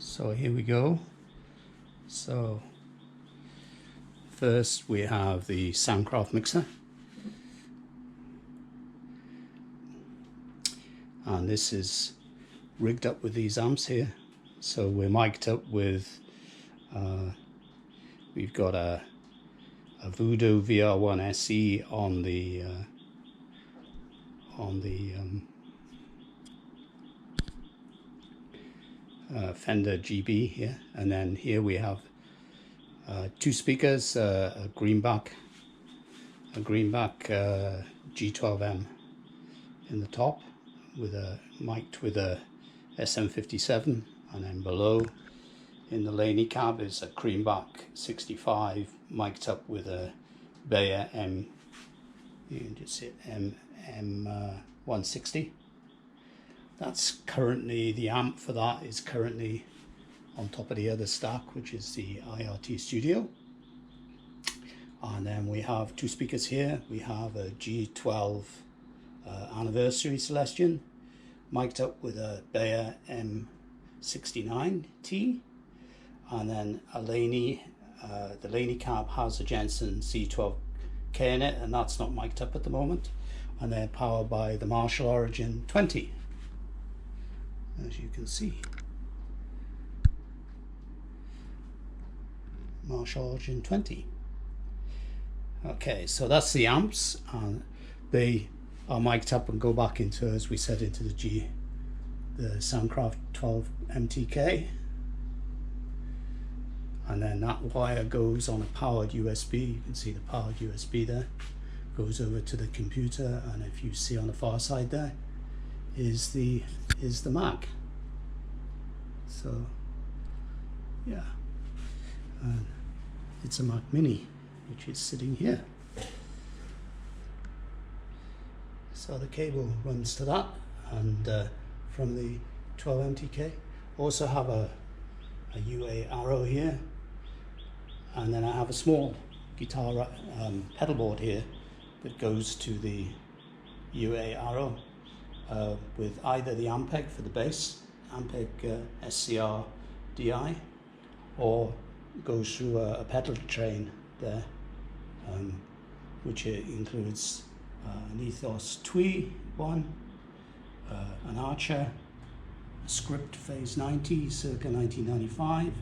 So here we go. So first we have the Soundcraft mixer, and this is rigged up with these amps here. So we're mic'd up with we've got a Voodoo VR1 SE on the Fender GB here, and then here we have two speakers, a Greenback G12M in the top, with a mic'd with a SM57, and then below in the Laney cab is a Creamback 65 mic'd up with a Beyer you can just see it, M160. That's currently, the amp for that is currently on top of the other stack, which is the LP Studio. And then we have two speakers here. We have a G12 anniversary Celestion mic'd up with a Beyer M69T, and then a Laney. The Laney cab has a Jensen C12K in it, and that's not mic'd up at the moment. And they're powered by the Marshall Origin 20, as you can see. Marshall Origin 20. Okay, so that's the amps, and they are mic'd up and go back into, as we said, into the Soundcraft 12 MTK, and then that wire goes on a powered USB. You can see the powered USB there, goes over to the computer, and if you see on the far side there is the Mac. So yeah, and it's a Mac Mini which is sitting here. So the cable runs to that, and from the 12 MTK also have a UA arrow here, and then I have a small guitar pedal board here that goes to the UA arrow with either the Ampeg for the bass, Ampeg SCR DI, or goes through a pedal train there, which includes an Ethos Twee one, an Archer, a Script Phase 90 circa 1995,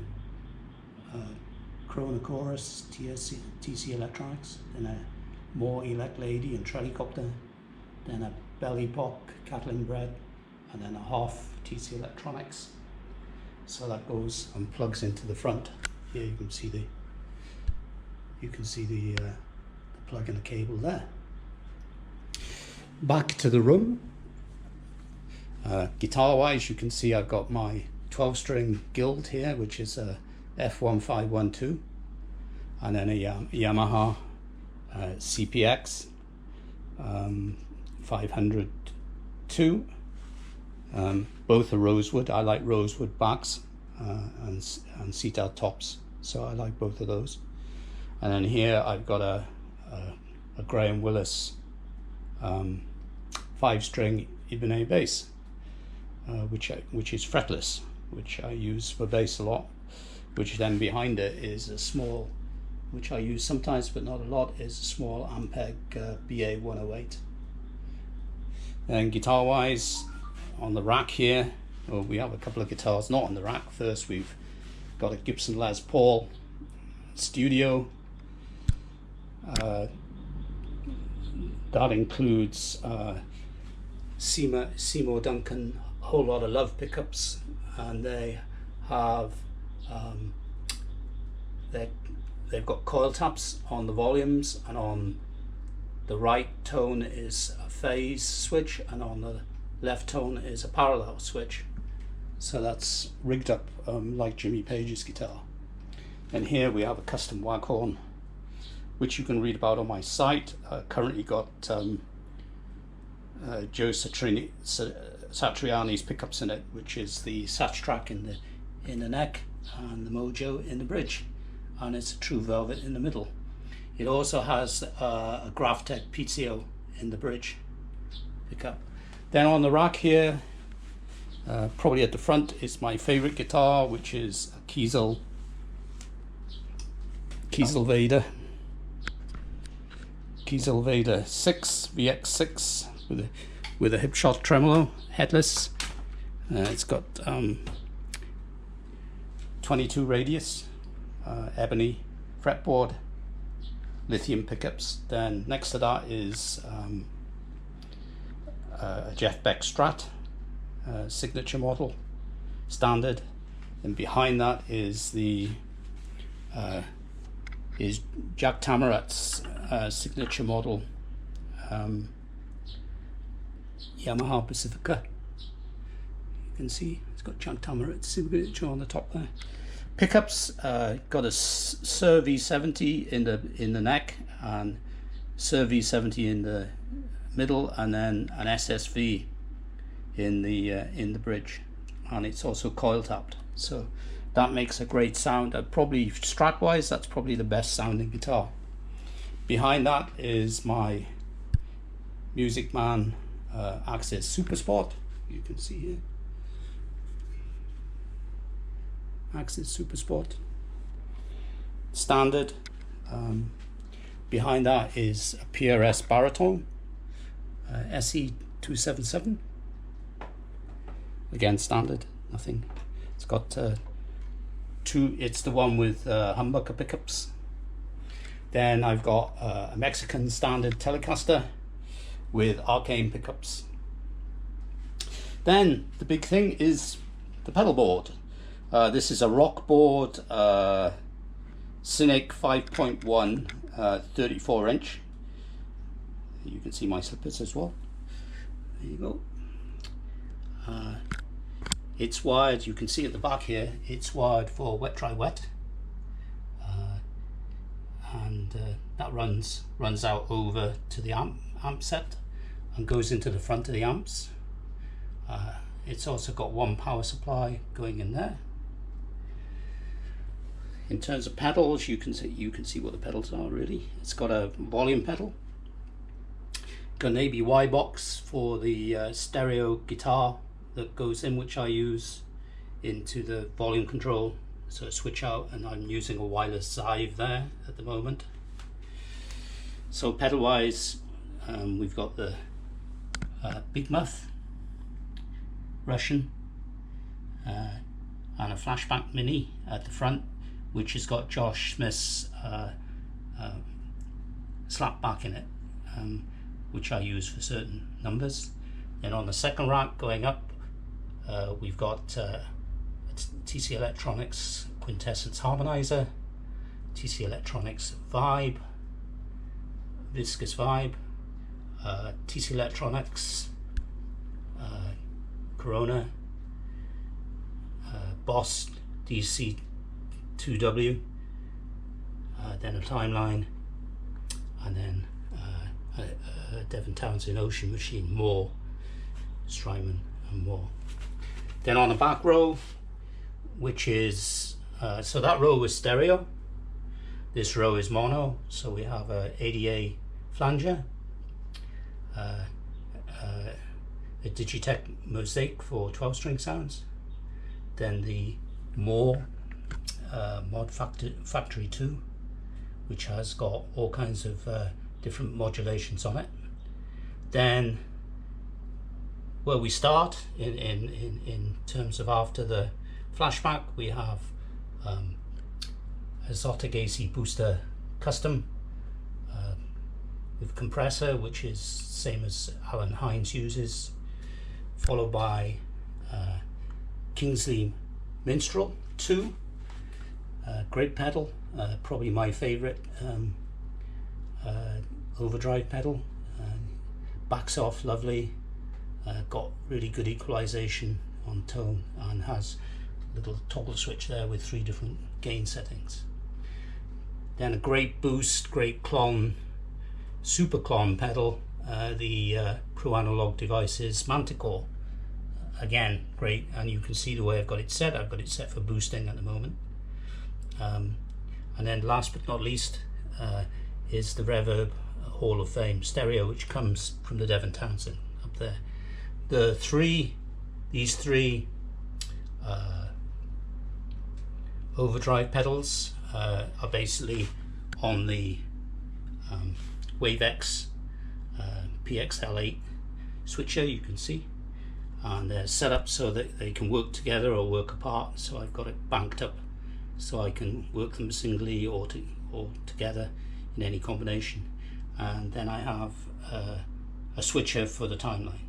Chrono Chorus TC Electronics, then a Mooer Elec Lady and Trelicopter, then a Belle Epoch Catalinbread, and then a half TC Electronics. So that goes and plugs into the front. Here you can see the plug and the cable there. Back to the room. Guitar wise, you can see I've got my 12-string Guild here, which is a F1512, and then a Yamaha CPX500 II. Both are rosewood. I like rosewood backs and seat-out tops, so I like both of those. And then here I've got a Gary Willis 5-string Ibanez bass, which is fretless, which I use for bass a lot. Which then behind it is a small, which I use sometimes but not a lot, is a small Ampeg BA108. And guitar wise, on the rack here, we have a couple of guitars not on the rack. First we've got a Gibson Les Paul Studio. That includes Seymour Duncan Whole Lot of Love pickups, and they have they've got coil taps on the volumes, and on the right tone is a phase switch, and on the left tone is a parallel switch. So that's rigged up like Jimmy Page's guitar. And here we have a custom Waghorn, which you can read about on my site. Currently got Joe Satriani's pickups in it, which is the Satch track in the neck and the Mojo in the bridge, and it's a true velvet in the middle. It also has a Graphtec Pizio in the bridge pickup. Then on the rack here Probably at the front is my favorite guitar, which is a Kiesel Vader 6 VX6 with a hip shot tremolo, headless. It's got 22 radius, ebony fretboard, lithium pickups. Then next to that is a Jeff Beck Strat signature model, standard. And behind that is the Jack Tamarat's signature model, Yamaha Pacifica. You can see it's got Jack Tamarat's signature on the top there. Pickups, got a Shure V70 in the neck, and Shure V70 in the middle, and then an SSV in the bridge, and it's also coil tapped, so that makes a great sound. Probably Strat wise, that's probably the best sounding guitar. Behind that is my Music Man Axis Super Sport. You can see here, Axis Super Sport, standard. Behind that is a PRS Baritone SE277, again standard, nothing. It's got it's the one with humbucker pickups. Then I've got a Mexican standard Telecaster with Arcane pickups. Then the big thing is the pedal board. This is a rock board, Cynic 5.1 34 inch. You can see my slippers as well. There you go. It's wired, you can see at the back here, it's wired for wet dry wet, and that runs out over to the amp set and goes into the front of the amps. It's also got one power supply going in there. In terms of pedals, you can see what the pedals are really. It's got a volume pedal, got an ABY box for the stereo guitar that goes in, which I use into the volume control, so switch out, and I'm using a wireless Zive there at the moment. So pedal wise, we've got the Big Muff Russian and a Flashback Mini at the front, which has got Josh Smith's slapback in it, which I use for certain numbers. Then on the second rack going up, we've got TC Electronics Quintessence Harmonizer, TC Electronics Vibe, Viscous Vibe, TC Electronics Corona, Boss DC 2W, then a Timeline, and then a Devon Townsend Ocean Machine, Mooer, Strymon and Mooer. Then on the back row, which is so that row is stereo, this row is mono, so we have a ADA flanger, a Digitech Mosaic for 12-string sounds, then the Mooer Mod Factory 2, which has got all kinds of different modulations on it. Then where we start in terms of after the flashback, we have Exotic AC Booster Custom with compressor, which is same as Alan Hines uses, followed by Kingsley Minstrel 2, great pedal, probably my favorite overdrive pedal, backs off lovely, got really good equalization on tone, and has a little toggle switch there with 3 different gain settings. Then a great boost, great clon, super clon pedal, the Pro Analog Devices Manticore, again great, and you can see the way I've got it set. I've got it set for boosting at the moment. And then last but not least is the Reverb Hall of Fame stereo, which comes from the Devon Townsend up there. The 3 these three overdrive pedals are basically on the Wavex PXL8 switcher, you can see, and they're set up so that they can work together or work apart. So I've got it banked up so I can work them singly or together in any combination. And then I have a switcher for the timeline.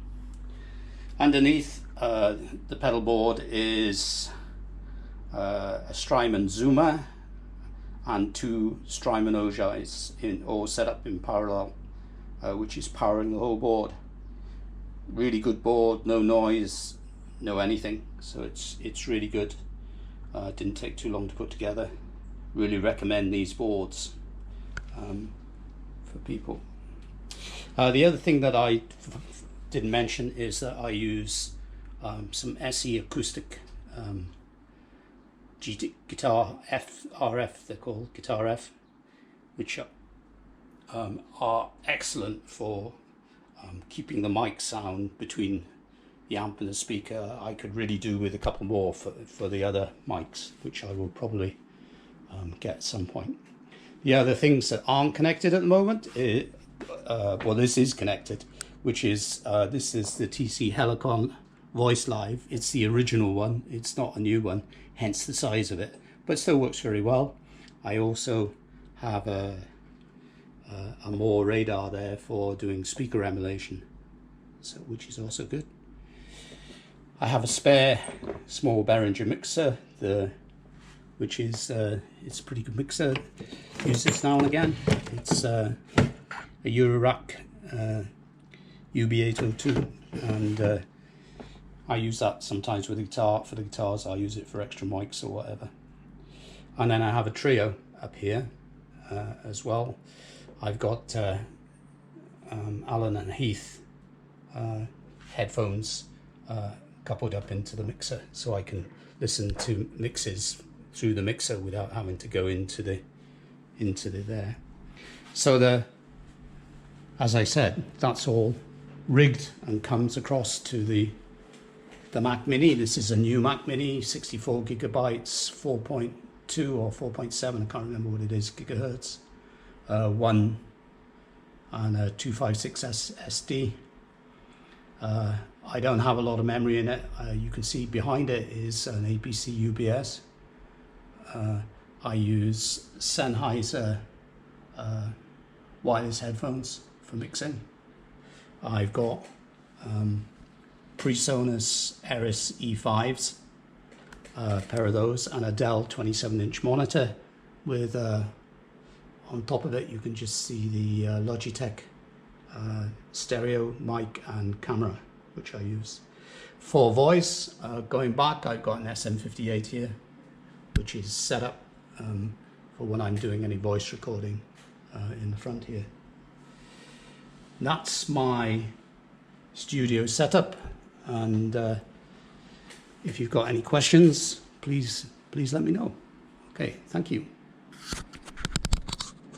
Underneath the pedal board is a Strymon Zoomer and two Strymon Ojais all set up in parallel, which is powering the whole board. Really good board, no noise, no anything, so it's really good. Didn't take too long to put together. Really recommend these boards for people. The other thing that I didn't mention is that I use some SE acoustic guitar RF, they're called guitar F, which are excellent for keeping the mic sound between the amp and the speaker. I could really do with a couple more for the other mics, which I will probably get at some point. The other things that aren't connected at the moment, well, this is connected, which is this is the TC Helicon Voice Live. It's the original one, it's not a new one, hence the size of it, but still works very well. I also have a Mooer radar there for doing speaker emulation, so which is also good. I have a spare small Behringer mixer, which is it's a pretty good mixer. Use this now and again. It's a Eurorack UB802, and I use that sometimes with the guitar. For the guitars, I use it for extra mics or whatever. And then I have a trio up here as well. I've got Allen and Heath headphones coupled up into the mixer, so I can listen to mixes through the mixer without having to go into the there. So as I said, that's all rigged and comes across to the Mac Mini. This is a new Mac Mini, 64 gigabytes, 4.2 or 4.7, I can't remember what it is, gigahertz. One and a 256 SD. I don't have a lot of memory in it. You can see behind it is an APC UBS. I use Sennheiser wireless headphones for mixing. I've got PreSonus Eris E5s, a pair of those, and a Dell 27-inch monitor with on top of it you can just see the Logitech stereo mic and camera, which I use. For voice, going back, I've got an SM58 here, which is set up for when I'm doing any voice recording in the front here. That's my studio setup, and if you've got any questions, please let me know. Okay, thank you.